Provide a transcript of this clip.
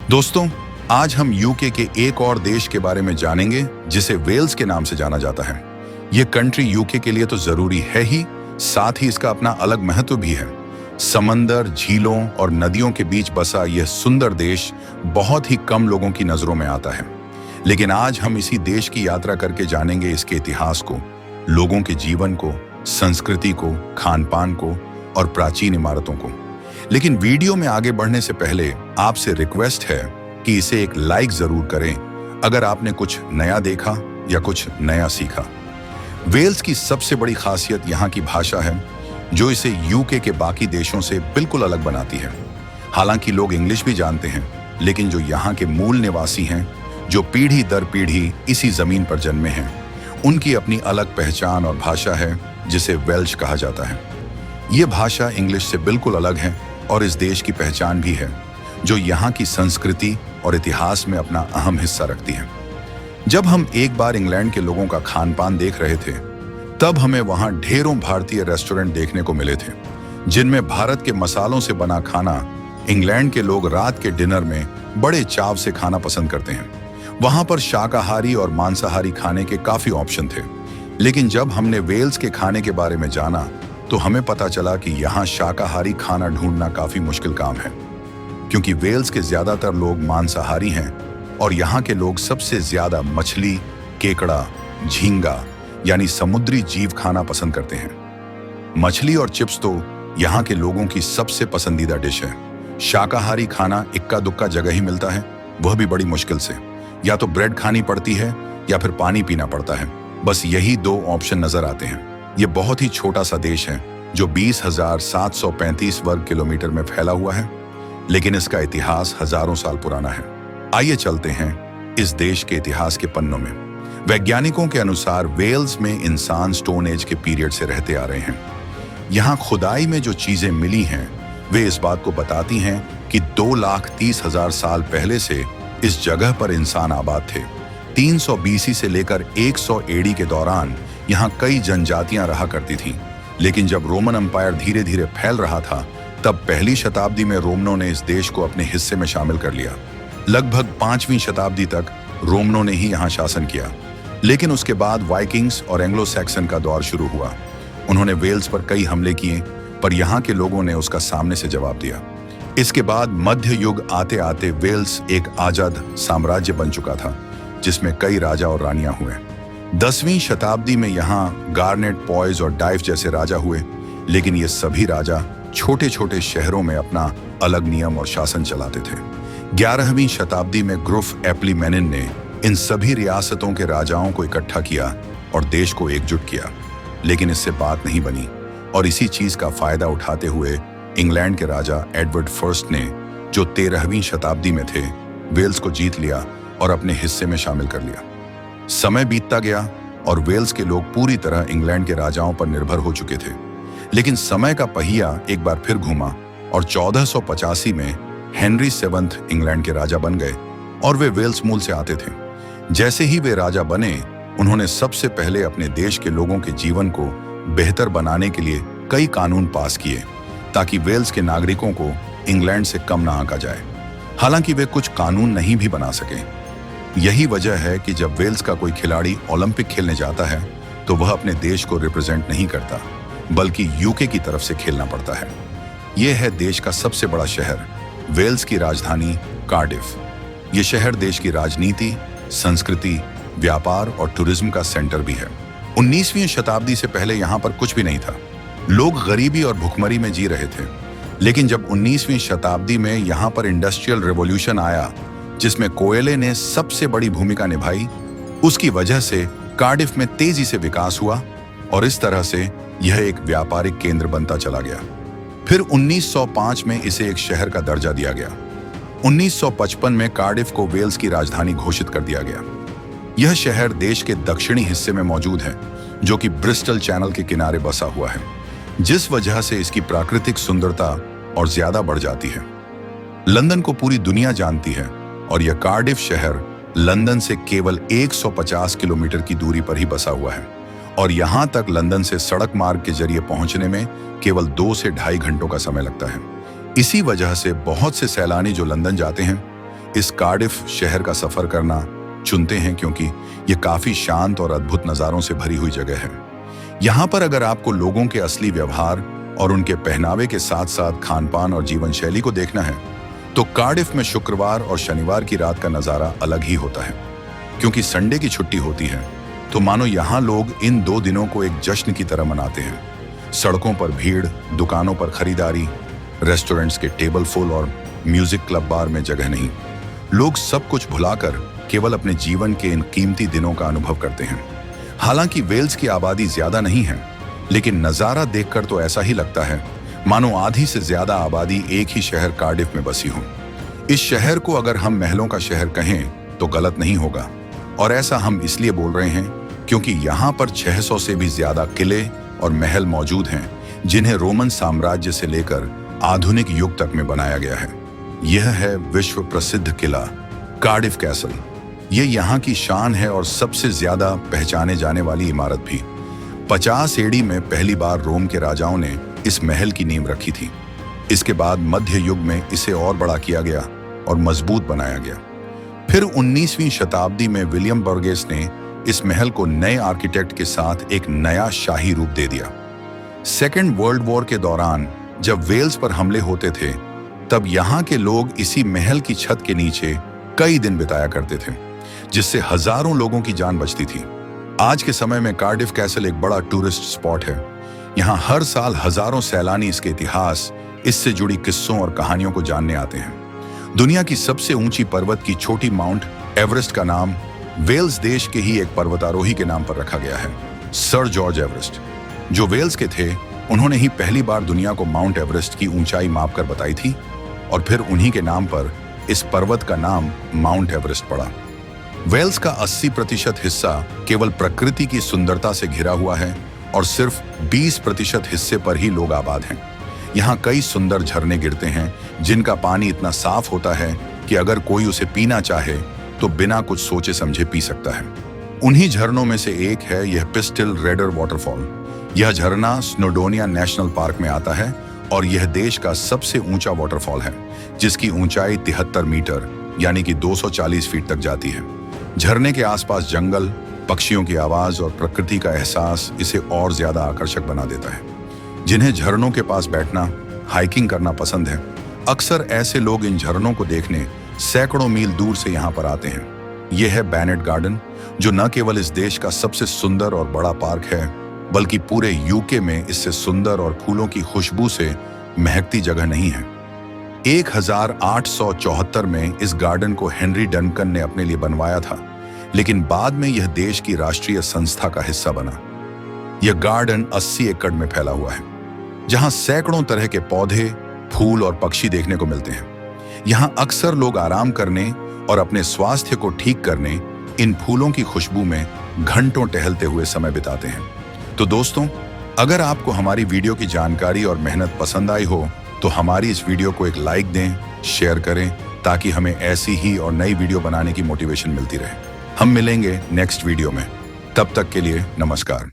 दोस्तों, आज हम यूके के एक और देश के बारे में जानेंगे जिसे वेल्स के नाम से जाना जाता है। ये कंट्री यूके के लिए तो जरूरी है ही, साथ ही इसका अपना अलग महत्व भी है। समंदर, झीलों और नदियों के बीच बसा यह सुंदर देश बहुत ही कम लोगों की नजरों में आता है। लेकिन आज हम इसी देश की यात्रा करके जानेंगे इसके इतिहास को, लोगों के जीवन को, संस्कृति को, खान पान को और प्राचीन इमारतों को। लेकिन वीडियो में आगे बढ़ने से पहले आपसे रिक्वेस्ट है कि इसे एक लाइक जरूर करें अगर आपने कुछ नया देखा या कुछ नया सीखा। वेल्स की सबसे बड़ी खासियत यहाँ की भाषा है, जो इसे यूके के बाकी देशों से बिल्कुल अलग बनाती है। हालांकि लोग इंग्लिश भी जानते हैं, लेकिन जो यहाँ के मूल निवासी हैं, जो पीढ़ी दर पीढ़ी इसी जमीन पर जन्मे हैं, उनकी अपनी अलग पहचान और भाषा है जिसे वेल्श कहा जाता है। ये भाषा इंग्लिश से बिल्कुल अलग है और इस देश की पहचान भी है, जो यहाँ की संस्कृति और इतिहास में अपना अहम हिस्सा रखती है। जब हम एक बार इंग्लैंड के लोगों का खान पान देख रहे थे, तब हमें वहाँ ढेरों भारतीय रेस्टोरेंट देखने को मिले थे, जिनमें भारत के मसालों से बना खाना इंग्लैंड के लोग रात के डिनर में बड़े चाव से खाना पसंद करते हैं। वहाँ पर शाकाहारी और मांसाहारी खाने के काफी ऑप्शन थे, लेकिन जब हमने वेल्स के खाने के बारे में जाना तो हमें पता चला कि यहाँ शाकाहारी खाना ढूंढना काफी मुश्किल काम है, क्योंकि वेल्स के ज्यादातर लोग मांसाहारी हैं और यहाँ के लोग सबसे ज्यादा मछली, केकड़ा, झींगा यानी समुद्री जीव खाना पसंद करते हैं। मछली और चिप्स तो यहाँ के लोगों की सबसे पसंदीदा डिश है। शाकाहारी खाना इक्का दुक्का जगह ही मिलता है, वह भी बड़ी मुश्किल से। या तो ब्रेड खानी पड़ती है या फिर पानी पीना पड़ता है। बस यही दो ऑप्शन नजर आते हैं। ये बहुत ही छोटा सा देश है जो 20,735 वर्ग किलोमीटर में फैला हुआ है, लेकिन इसका इतिहास हजारों साल पुराना है। आइए चलते हैं इस देश के इतिहास के पन्नों में। वैज्ञानिकों के अनुसार वेल्स में इंसान स्टोन एज के पीरियड से रहते आ रहे हैं। यहाँ खुदाई में जो चीजें मिली हैं वे इस बात को बताती हैं कि 2,30,000 साल पहले से इस जगह पर इंसान आबाद थे। 300 BC से लेकर 100 AD के दौरान यहाँ कई जनजातियां रहा करती थीं, लेकिन जब रोमन एम्पायर धीरे धीरे फैल रहा था, तब पहली शताब्दी में रोमनों ने इस देश को अपने हिस्से में शामिल कर लिया। लगभग 5वीं शताब्दी तक रोमनों ने ही यहाँ शासन किया, लेकिन उसके बाद वाइकिंग्स और एंग्लो सैक्सन का दौर शुरू हुआ। उन्होंने वेल्स पर कई हमले किए, पर यहाँ के लोगों ने उसका सामने से जवाब दिया। इसके बाद मध्य युग आते आते वेल्स एक आजाद साम्राज्य बन चुका था, जिसमें कई राजा और रानियां हुए। 10वीं शताब्दी में यहाँ गार्नेट, पॉइज और डाइफ जैसे राजा हुए, लेकिन ये सभी राजा छोटे छोटे शहरों में अपना अलग नियम और शासन चलाते थे। 11वीं शताब्दी में ग्रुफ एप्लीमेनिन ने इन सभी रियासतों के राजाओं को इकट्ठा किया और देश को एकजुट किया, लेकिन इससे बात नहीं बनी और इसी चीज का फायदा उठाते हुए इंग्लैंड के राजा एडवर्ड फर्स्ट ने, जो 13वीं शताब्दी में थे, वेल्स को जीत लिया और अपने हिस्से में शामिल कर लिया। समय बीतता गया और वेल्स के लोग पूरी तरह इंग्लैंड के राजाओं पर निर्भर हो चुके थे। लेकिन समय का पहिया एक बार फिर घूमा और 1485 में हेनरी 7 इंग्लैंड के राजा बन गए और वे वेल्स मूल से आते थे। जैसे ही वे राजा बने, उन्होंने सबसे पहले अपने देश के लोगों के जीवन को बेहतर बनाने के लिए कई कानून पास किए, ताकि वेल्स के नागरिकों को इंग्लैंड से कम ना आंका जाए। हालांकि वे कुछ कानून नहीं भी बना सके। यही वजह है कि जब वेल्स का कोई खिलाड़ी ओलंपिक खेलने जाता है, तो वह अपने देश को रिप्रेजेंट नहीं करता, बल्कि यूके की तरफ से खेलना पड़ता है। यह है देश का सबसे बड़ा शहर, वेल्स की राजधानी कार्डिफ। ये शहर देश की राजनीति, संस्कृति, व्यापार और टूरिज्म का सेंटर भी है। 19वीं शताब्दी से पहले यहाँ पर कुछ भी नहीं था। लोग गरीबी और भुखमरी में जी रहे थे। लेकिन जब 19वीं शताब्दी में यहाँ पर इंडस्ट्रियल रेवोल्यूशन आया, जिसमें कोयले ने सबसे बड़ी भूमिका निभाई, उसकी वजह से कार्डिफ में तेजी से विकास हुआ और इस तरह से यह एक व्यापारिक केंद्र बनता चला गया। फिर 1905 में इसे एक शहर का दर्जा दिया गया। 1955 में कार्डिफ को वेल्स की राजधानी घोषित कर दिया गया। यह शहर देश के दक्षिणी हिस्से में मौजूद है, जो कि ब्रिस्टल चैनल के किनारे बसा हुआ है, जिस वजह से इसकी प्राकृतिक सुंदरता और ज्यादा बढ़ जाती है। लंदन को पूरी दुनिया जानती है और यह कार्डिफ शहर लंदन से केवल 150 किलोमीटर की दूरी पर ही बसा हुआ है और यहाँ तक लंदन से सड़क मार्ग के जरिए पहुंचने में केवल 2 से ढाई घंटों का समय लगता है। इसी वजह से बहुत से सैलानी जो लंदन जाते हैं, इस कार्डिफ शहर का सफर करना चुनते हैं क्योंकि ये काफी शांत और अद्भुत नज़ारों से भरी हुई जगह है। यहाँ पर अगर आपको लोगों के असली व्यवहार और उनके पहनावे के साथ साथ खानपान और जीवन शैली को देखना है तो कार्डिफ में शुक्रवार और शनिवार की रात का नज़ारा अलग ही होता है। क्योंकि संडे की छुट्टी होती है तो मानो यहाँ लोग इन 2 दिनों को एक जश्न की तरह मनाते हैं। सड़कों पर भीड़, दुकानों पर खरीदारी, रेस्टोरेंट्स के टेबल फुल और म्यूजिक क्लब बार में जगह नहीं। लोग सब कुछ भुलाकर केवल अपने जीवन के इन कीमती दिनों का अनुभव करते हैं। हालांकि वेल्स की आबादी ज्यादा नहीं है, लेकिन नज़ारा देखकर तो ऐसा ही लगता है मानो आधी से ज्यादा आबादी एक ही शहर कार्डिफ में बसी हो। इस शहर को अगर हम महलों का शहर कहें तो गलत नहीं होगा, और ऐसा हम इसलिए बोल रहे हैं क्योंकि यहाँ पर 600 से भी ज्यादा किले और महल मौजूद हैं जिन्हें रोमन साम्राज्य से लेकर आधुनिक युग तक में बनाया गया है। यह है विश्व प्रसिद्ध किला कार्डिफ कैसल। ये यहाँ की शान है और सबसे ज्यादा पहचाने जाने वाली इमारत भी। 50 एडी में पहली बार रोम के राजाओं ने इस महल की नींव रखी थी। इसके बाद मध्य युग में इसे और बड़ा किया गया और मजबूत बनाया गया। फिर 19वीं शताब्दी में विलियम बर्गेस ने इस महल को नए आर्किटेक्ट के साथ एक नया शाही रूप दे दिया। सेकेंड वर्ल्ड वॉर के दौरान जब वेल्स पर हमले होते थे तब यहाँ के लोग इसी महल की छत के नीचे कई दिन बिताया करते थे, जिससे हजारों लोगों की जान बचती थी। आज के समय में कार्डिफ कैसल एक बड़ा टूरिस्ट स्पॉट है। यहाँ हर साल हजारों सैलानी इसके इतिहास, इससे जुड़ी किस्सों और कहानियों को जानने आते हैं। दुनिया की सबसे ऊंची पर्वत की चोटी माउंट एवरेस्ट का नाम वेल्स देश के ही एक पर्वतारोही के नाम पर रखा गया है, सर जॉर्ज एवरेस्ट। जो वेल्स के थे उन्होंने ही पहली बार दुनिया को माउंट एवरेस्ट की ऊंचाई मापकर बताई थी और फिर उन्हीं के नाम पर इस पर्वत का नाम माउंट एवरेस्ट पड़ा। वेल्स का 80% हिस्सा केवल प्रकृति की सुंदरता से घिरा हुआ है और सिर्फ 20% हिस्से पर ही लोग आबाद हैं। यहाँ कई सुंदर झरने गिरते हैं जिनका पानी इतना साफ होता है कि अगर कोई उसे पीना चाहे तो बिना कुछ सोचे समझे पी सकता है। उन्हीं झरनों में से एक है यह पिस्टिल रेडर वाटरफॉल। यह झरना स्नोडोनिया नेशनल पार्क में आता है और यह देश का सबसे ऊंचा वाटरफॉल है, जिसकी ऊंचाई 73 मीटर यानी कि 240 फीट तक जाती है। झरने के आसपास जंगल, पक्षियों की आवाज और प्रकृति का एहसास इसे और ज्यादा आकर्षक बना देता है। जिन्हें झरनों के पास बैठना, हाइकिंग करना पसंद है, अक्सर ऐसे लोग इन झरनों को देखने सैकड़ों मील दूर से यहाँ पर आते हैं। यह है बैनेट गार्डन, जो न केवल इस देश का सबसे सुंदर और बड़ा पार्क है बल्कि पूरे यूके में इससे सुंदर और फूलों की खुशबू से महकती जगह नहीं है। 1874 में इस गार्डन को हेनरी डंकन ने अपने लिए बनवाया था, लेकिन बाद में यह देश की राष्ट्रीय संस्था का हिस्सा बना। यह गार्डन 80 एकड़ में फैला हुआ है, जहां सैकड़ों तरह के पौधे, फूल और पक्षी देखने को मिलते हैं। यहां अक्सर लोग आराम करने और अपने स्वास्थ्य को ठीक करने इन फूलों की खुशबू में घंटों टहलते हुए समय बिताते हैं। तो दोस्तों, अगर आपको हमारी वीडियो की जानकारी और मेहनत पसंद आई हो तो हमारी इस वीडियो को एक लाइक दें, शेयर करें, ताकि हमें ऐसी ही और नई वीडियो बनाने की मोटिवेशन मिलती रहे। हम मिलेंगे नेक्स्ट वीडियो में। तब तक के लिए नमस्कार।